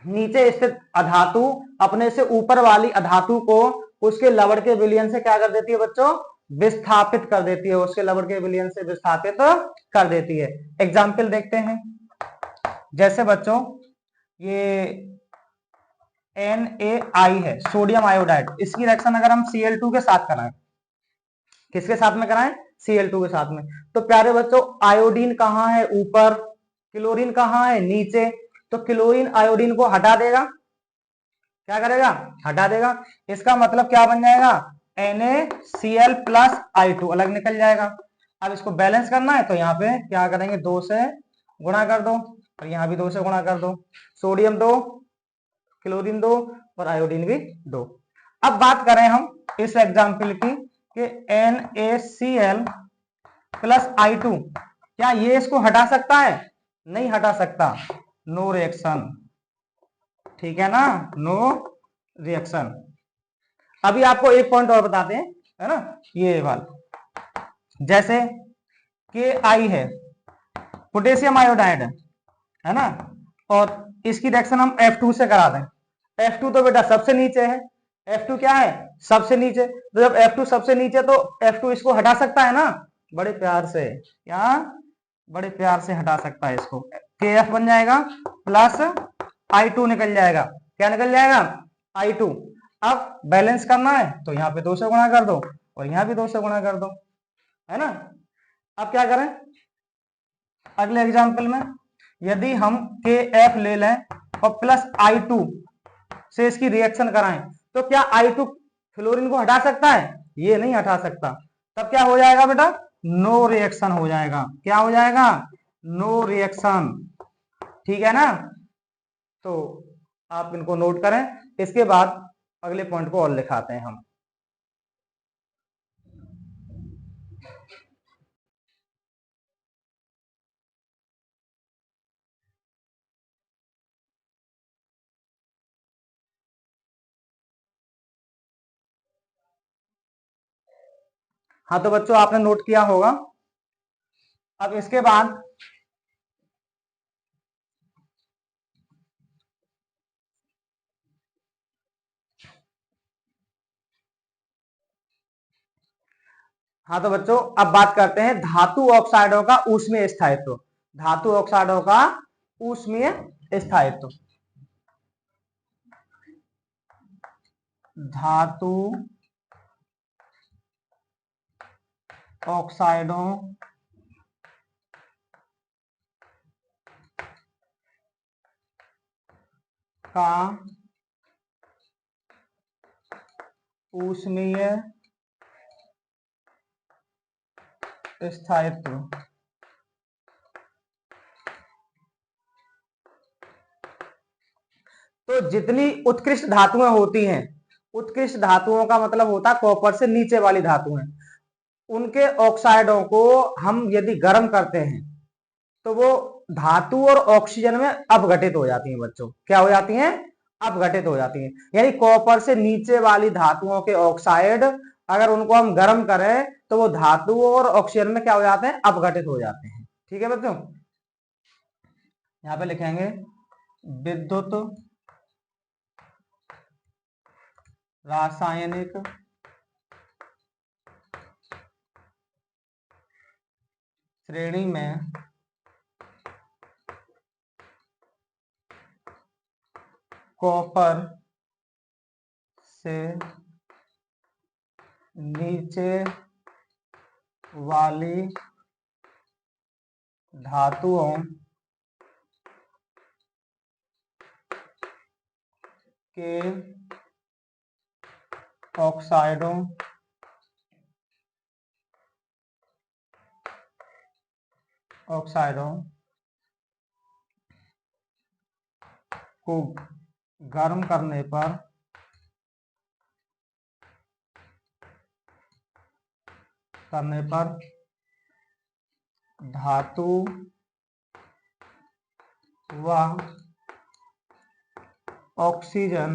[SPEAKER 1] नीचे स्थित अधातु अपने से ऊपर वाली अधातु को उसके लवण के विलयन से क्या कर देती है बच्चों? विस्थापित कर देती है। उसके लवण के विलयन से विस्थापित कर देती है। एग्जाम्पल देखते हैं। जैसे बच्चों ये NaI है, सोडियम आयोडाइड। इसकी रिएक्शन अगर हम Cl2 के साथ कराएं, किसके साथ में कराएं? Cl2 के साथ में। तो प्यारे बच्चों आयोडीन कहाँ है? ऊपर। क्लोरीन कहाँ है? नीचे। तो क्लोरीन आयोडीन को हटा देगा। क्या करेगा? हटा देगा। इसका मतलब क्या बन जाएगा? NaCl प्लस I2 अलग निकल जाएगा। अब इसको बैलेंस करना है तो यहाँ पे क्या करेंगे? 2 से गुणा कर दो और यहाँ भी 2 से गुणा कर दो। सोडियम 2, क्लोरीन 2 और आयोडीन भी 2। अब बात करें हम इस एग्जाम्पल की कि NaCl प्लस I2, क्या ये इसको हटा सकता है? नहीं हटा सकता। No reaction. ठीक है ना, नो रिएक्शन। अभी आपको एक पॉइंट और बताते हैं, है ना, ये वाला। जैसे Ki है, पोटेशियम आयोडाइड है ना, और इसकी रिएक्शन हम F2 से करा दें। F2 तो बेटा सबसे नीचे है। F2 क्या है? सबसे नीचे। तो जब F2 सबसे नीचे तो F2 इसको हटा सकता है ना, बड़े प्यार से। क्या? बड़े प्यार से हटा सकता है इसको। KF बन जाएगा प्लस I2 निकल जाएगा। क्या निकल जाएगा? I2। अब बैलेंस करना है तो यहाँ पे 2 से गुणा कर दो और यहाँ भी 2 से गुणा कर दो, है ना। अब क्या करें अगले एग्जाम्पल में? यदि हम KF ले लें और प्लस I2 से इसकी रिएक्शन कराएं तो क्या I2 फ्लोरीन को हटा सकता है? ये नहीं हटा सकता। तब क्या हो जाएगा बेटा? नो रिएक्शन हो जाएगा। क्या हो जाएगा? No reaction. ठीक है ना। तो आप इनको नोट करें। इसके बाद अगले पॉइंट को और लिखाते हैं हम। हाँ तो बच्चों आपने नोट किया होगा। अब इसके बाद हाँ तो बच्चों अब बात करते हैं धातु ऑक्साइडों का ऊष्मीय स्थायित्व। धातु ऑक्साइडों का ऊष्मीय स्थायित्व। धातु ऑक्साइडों का ऊष्मीय स्थायित्व। तो जितनी उत्कृष्ट धातुएं होती हैं, उत्कृष्ट धातुओं का मतलब होता है कॉपर से नीचे वाली धातुएं, उनके ऑक्साइडों को हम यदि गर्म करते हैं तो वो धातु और ऑक्सीजन में अपघटित हो जाती हैं बच्चों। क्या हो जाती हैं? अपघटित हो जाती हैं। यानी कॉपर से नीचे वाली धातुओं के ऑक्साइड अगर उनको हम गर्म करें तो वो धातु और ऑक्सीजन में क्या हो जाते हैं? अपघटित हो जाते हैं। ठीक है बच्चों, यहां पे लिखेंगे विद्युत रासायनिक श्रेणी में कॉपर से नीचे वाली धातुओं के ऑक्साइडों को गर्म करने पर धातु व ऑक्सीजन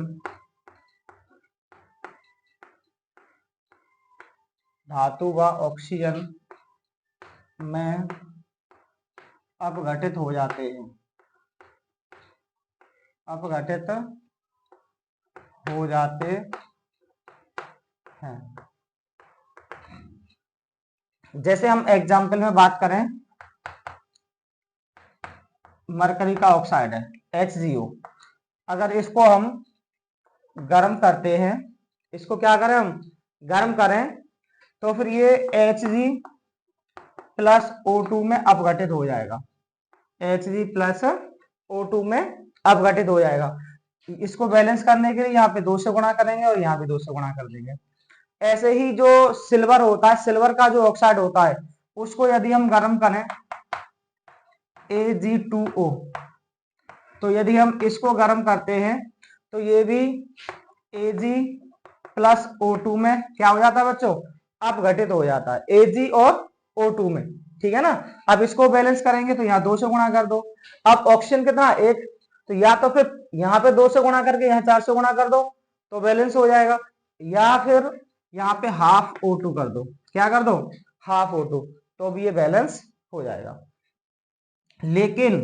[SPEAKER 1] में अपघटित हो जाते हैं, हैं। जैसे हम एग्जाम्पल में बात करें, मरकरी का ऑक्साइड है HgO, अगर इसको हम गर्म करते हैं, इसको क्या करें हम? गर्म करें तो फिर ये Hg प्लस O2 में अपघटित हो जाएगा। Hg प्लस O2 में अपघटित हो जाएगा। इसको बैलेंस करने के लिए यहाँ पे 2 से गुणा करेंगे और यहाँ भी 2 से गुणा कर देंगे। ऐसे ही जो सिल्वर होता है, सिल्वर का जो ऑक्साइड होता है, उसको यदि हम गर्म करें Ag2O, तो यदि हम इसको गर्म करते हैं तो ये भी Ag प्लस O2 में क्या हो जाता है बच्चों? अपघटित हो जाता है, Ag और O2 में। ठीक है ना। अब इसको बैलेंस करेंगे तो यहाँ 2 से गुणा कर दो। अब ऑक्सीजन कितना? 1, तो या तो फिर यहाँ पे 2 से गुणा करके यहाँ 4 से गुणा कर दो तो बैलेंस हो जाएगा, या फिर यहाँ पे हाफ O2 कर दो। क्या कर दो? हाफ O2, तो भी ये बैलेंस हो जाएगा। लेकिन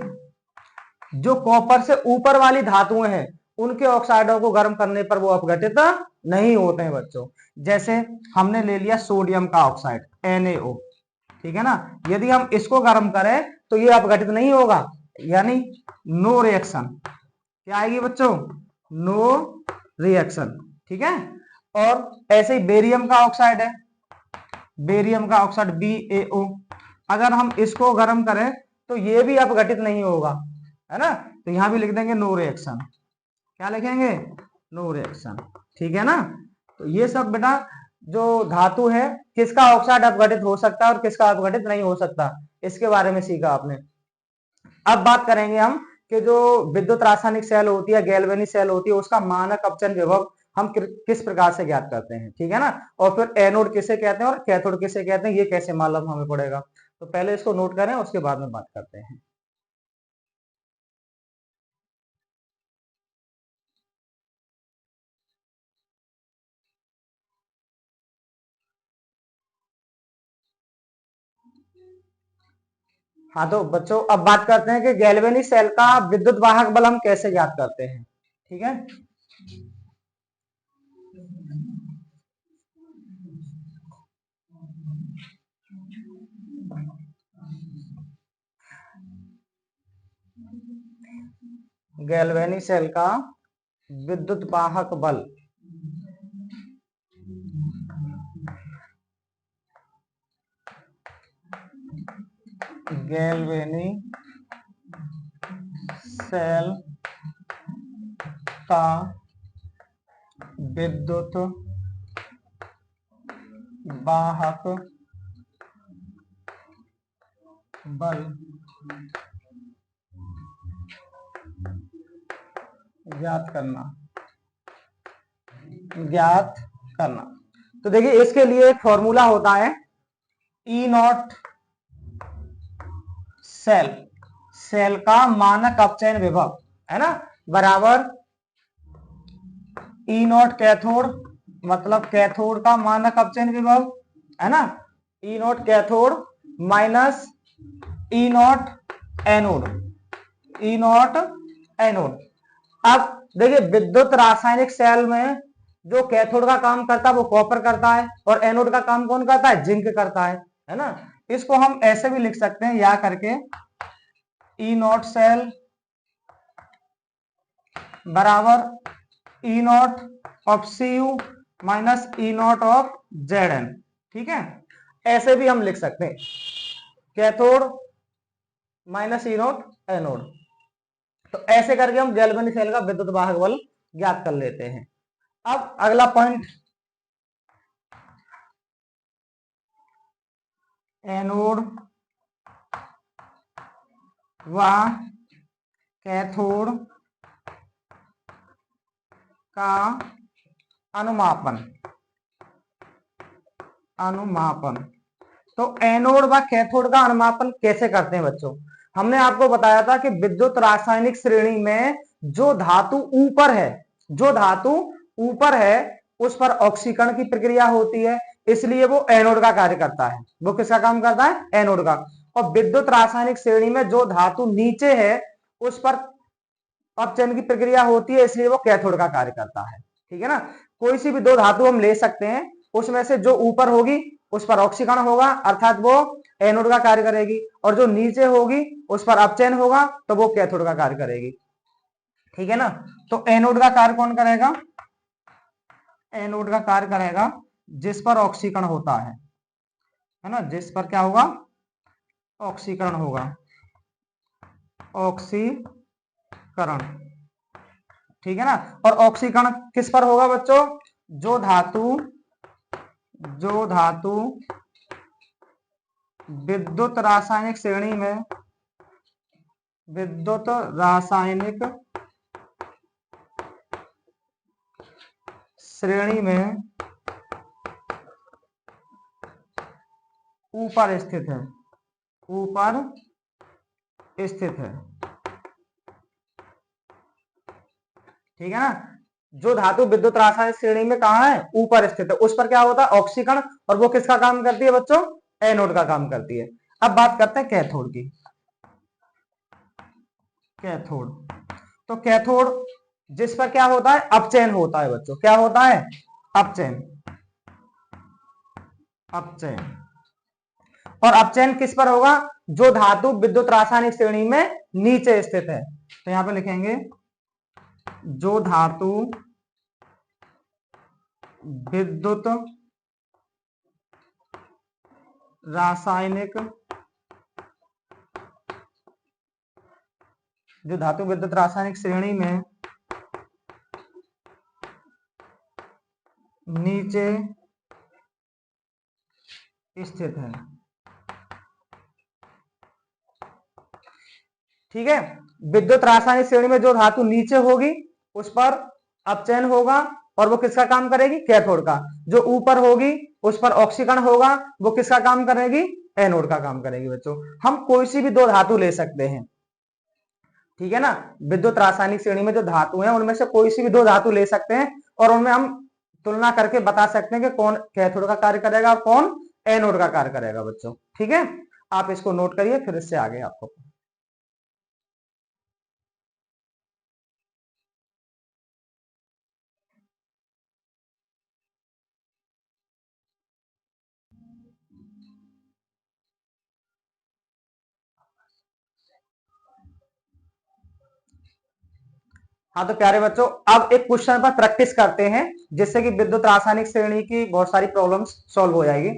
[SPEAKER 1] जो कॉपर से ऊपर वाली धातुएं हैं, उनके ऑक्साइडों को गर्म करने पर वो अपघटित नहीं होते हैं बच्चों। जैसे हमने ले लिया सोडियम का ऑक्साइड NaO, ठीक है ना। यदि हम इसको गर्म करें तो ये अपघटित नहीं होगा, यानी नो रिएक्शन। क्या आएगी बच्चों? No reaction. ठीक है। और ऐसे ही बेरियम का ऑक्साइड है, बेरियम का ऑक्साइड BaO, अगर हम इसको गर्म करें तो ये भी अपघटित नहीं होगा, है ना। तो यहां भी लिख देंगे नो रिएक्शन। क्या लिखेंगे? No reaction. ठीक है ना। तो ये सब बेटा जो धातु है, किसका ऑक्साइड अपघटित हो सकता है और किसका अपघटित नहीं हो सकता, इसके बारे में सीखा आपने। अब बात करेंगे हम कि जो विद्युत रासायनिक सेल होती है, गैल्वेनिक सेल होती है, उसका मानक अपचन विभव हम किस प्रकार से ज्ञात करते हैं। ठीक है ना। और फिर एनोड किसे कहते हैं और कैथोड किसे कहते हैं, ये कैसे मालूम हमें पड़ेगा। तो पहले इसको नोट करें, उसके बाद में बात करते हैं। हाँ तो बच्चों अब बात करते हैं कि गैल्वेनिक सेल का विद्युत वाहक बल हम कैसे ज्ञात करते हैं। ठीक है। गैल्वेनिक सेल का विद्युत वाहक बल गैल्वेनिक सेल का विद्युत वाहक बल ज्ञात करना। तो देखिए इसके लिए एक फॉर्मूला होता है ई नॉट सेल का मानक अपचयन विभव, है ना, बराबर ई नॉट कैथोड, मतलब कैथोड का मानक अपचयन विभव, है ना, E naught cathode minus E naught anode, E naught anode. अब देखिए विद्युत रासायनिक सेल में जो कैथोड का काम करता है वो कॉपर करता है, और एनोड का काम कौन करता है, जिंक करता है ना। इसको हम ऐसे भी लिख सकते हैं या करके ई नॉट सेल बराबर E naught of C U minus E naught of Z N, ठीक है, ऐसे भी हम लिख सकते हैं cathode minus E naught anode. तो ऐसे करके हम गैल्वेनिक सेल का विद्युत वाहक बल ज्ञात कर लेते हैं। अब अगला पॉइंट, एनोड व कैथोड का अनुमापन। तो एनोड व कैथोड का अनुमापन कैसे करते हैं बच्चों? हमने आपको बताया था कि विद्युत रासायनिक श्रेणी में जो धातु ऊपर है उस पर ऑक्सीकरण की प्रक्रिया होती है, इसलिए वो एनोड का कार्य करता है। वो किसका काम करता है? एनोड का। और विद्युत रासायनिक श्रेणी में जो धातु नीचे है उस पर अपचयन की प्रक्रिया होती है, इसलिए वो कैथोड का कार्य करता है, ठीक है ना। कोई सी भी दो धातु हम ले सकते हैं, उसमें से जो ऊपर होगी उस पर ऑक्सीकरण होगा अर्थात वो एनोड का कार्य करेगी, और जो नीचे होगी उस पर अपचयन होगा तो वो कैथोड का कार्य करेगी, ठीक है ना। तो एनोड का कार्य कौन करेगा? एनोड का कार्य करेगा जिस पर ऑक्सीकरण होता है ना, जिस पर क्या होगा? ऑक्सीकरण होगा, ऑक्सीकरण, ठीक है ना। और ऑक्सीकरण किस पर होगा बच्चों? जो धातु विद्युत रासायनिक श्रेणी में ऊपर स्थित है, ठीक है ना। जो धातु विद्युत रासायनिक श्रेणी में कहां है? ऊपर स्थित है, उस पर क्या होता है? ऑक्सीकरण, और वो किसका काम करती है बच्चों? एनोड का काम करती है। अब बात करते हैं कैथोड की। कैथोड, तो कैथोड जिस पर क्या होता है? अपचयन होता है बच्चों। क्या होता है? अपचयन। और अपचयन किस पर होगा? जो धातु विद्युत रासायनिक श्रेणी में नीचे स्थित है। तो यहां पे लिखेंगे जो धातु विद्युत रासायनिक श्रेणी में नीचे स्थित है, ठीक है। विद्युत रासायनिक श्रेणी में जो धातु नीचे होगी उस पर अपचयन होगा, और वो किसका काम करेगी? कैथोड का। जो ऊपर होगी उस पर ऑक्सीकरण होगा, वो किसका काम करेगी? एनोड का काम करेगी बच्चों। हम कोई सी भी दो धातु ले सकते हैं, ठीक है ना। विद्युत रासायनिक श्रेणी में जो धातु है उनमें से कोई सी भी दो धातु ले सकते हैं, और उनमें हम तुलना करके बता सकते हैं कि कौन कैथोड का कार्य करेगा और कौन एनोड का कार्य करेगा बच्चों, ठीक है। आप इसको नोट करिए, फिर इससे आगे आपको। हाँ तो प्यारे बच्चों, अब एक क्वेश्चन पर प्रैक्टिस करते हैं जिससे कि विद्युत रासायनिक श्रेणी की बहुत सारी प्रॉब्लम्स सॉल्व हो जाएगी।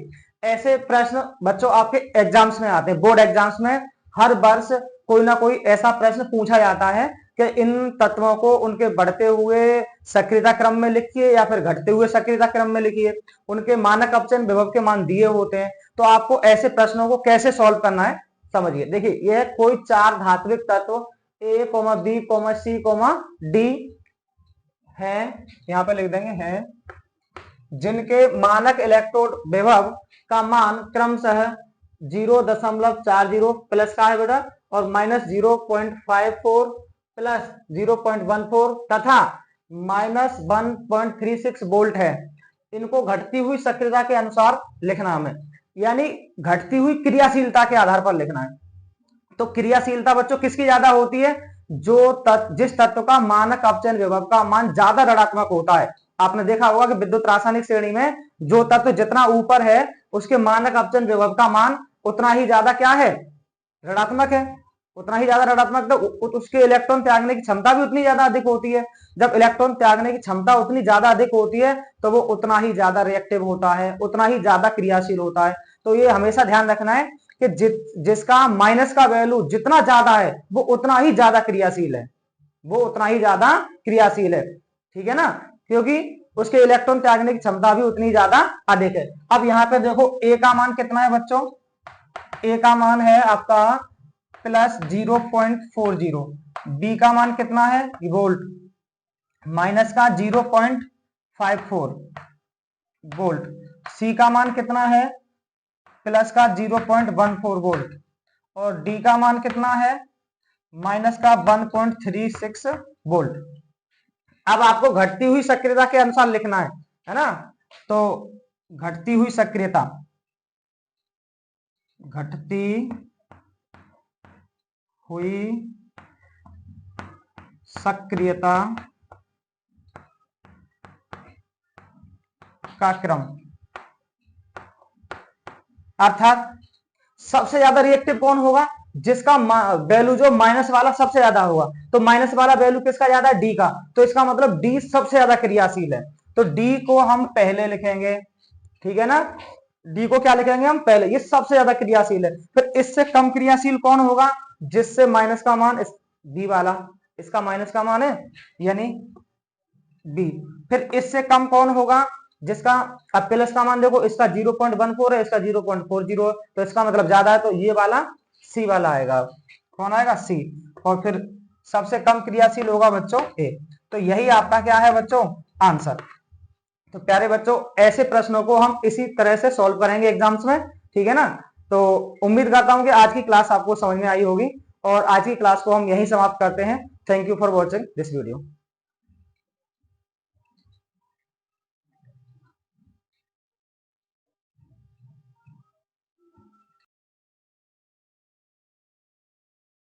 [SPEAKER 1] ऐसे प्रश्न बच्चों आपके एग्जाम्स में आते हैं, बोर्ड एग्जाम्स में हर वर्ष कोई ना कोई ऐसा प्रश्न पूछा जाता है कि इन तत्वों को उनके बढ़ते हुए सक्रियता क्रम में लिखिए या फिर घटते हुए सक्रियता क्रम में लिखिए, उनके मानक अपचयन विभव के मान दिए होते हैं। तो आपको ऐसे प्रश्नों को कैसे सॉल्व करना है समझिए। देखिए यह कोई 4 धात्विक तत्व ए बी सी डी है, यहां पर लिख देंगे है, जिनके मानक इलेक्ट्रोड विभव का मान क्रमशः 0.40 प्लस का है बेटा और माइनस 0.54 प्लस 0.14 तथा माइनस 1.36 वोल्ट है। इनको घटती हुई सक्रियता के अनुसार लिखना हमें, यानी घटती हुई क्रियाशीलता के आधार पर लिखना है। तो क्रियाशीलता बच्चों किसकी ज्यादा होती है? जिस तत्व का मानक अपचयन विभव का मान ज्यादा ऋणात्मक होता है। आपने देखा होगा कि विद्युत रासायनिक श्रेणी में जो तत्व जितना ऊपर है उसके मानक अपचयन विभव का मान उतना ही ज्यादा क्या है? ऋणात्मक है। उतना ही ज्यादा ऋणात्मक तो उसके इलेक्ट्रॉन त्यागने की क्षमता भी उतनी ज्यादा अधिक होती है। जब इलेक्ट्रॉन त्यागने की क्षमता उतनी ज्यादा अधिक होती है तो वो उतना ही ज्यादा रिएक्टिव होता है, उतना ही ज्यादा क्रियाशील होता है। तो ये हमेशा ध्यान रखना है कि जिसका माइनस का वैल्यू जितना ज्यादा है वो उतना ही ज्यादा क्रियाशील है, वो उतना ही ज्यादा क्रियाशील है, ठीक है ना, क्योंकि उसके इलेक्ट्रॉन त्यागने की क्षमता भी उतनी ज्यादा अधिक है। अब यहाँ पे देखो ए का मान कितना है बच्चों? ए का मान है आपका प्लस 0.40, बी का मान कितना है वोल्ट, माइनस का 0.54 वोल्ट, सी का मान कितना है प्लस का 0.14 वोल्ट और डी का मान कितना है माइनस का 1.36 वोल्ट। अब आपको घटती हुई सक्रियता के अनुसार लिखना है ना। तो घटती हुई सक्रियता, घटती हुई सक्रियता का क्रम, अर्थात सबसे ज्यादा रिएक्टिव कौन होगा? जिसका वैल्यू जो माइनस वाला सबसे ज्यादा होगा। तो माइनस वाला वैल्यू किसका ज्यादा है? डी का। तो इसका मतलब डी सबसे ज्यादा क्रियाशील है। तो डी को हम पहले लिखेंगे, ठीक है ना। डी को क्या लिखेंगे हम? पहले। ये सबसे ज्यादा क्रियाशील है। फिर इससे कम क्रियाशील कौन होगा? जिससे माइनस का मान बी वाला, इसका माइनस का मान है यानी बी। फिर इससे कम कौन होगा? जिसका अब प्लस का मान देखो, इसका 0.14 है, इसका 0.40 है, तो इसका मतलब ज्यादा है, तो ये वाला सी वाला आएगा। कौन आएगा? सी। और फिर सबसे कम क्रियाशील होगा बच्चों ए। तो यही आपका क्या है बच्चों? आंसर। तो प्यारे बच्चों ऐसे प्रश्नों को हम इसी तरह से सॉल्व करेंगे एग्जाम्स में, ठीक है ना। तो उम्मीद करता हूं कि आज की क्लास आपको समझ में आई होगी और आज की क्लास को हम यहीं समाप्त करते हैं। Thank you for watching this video.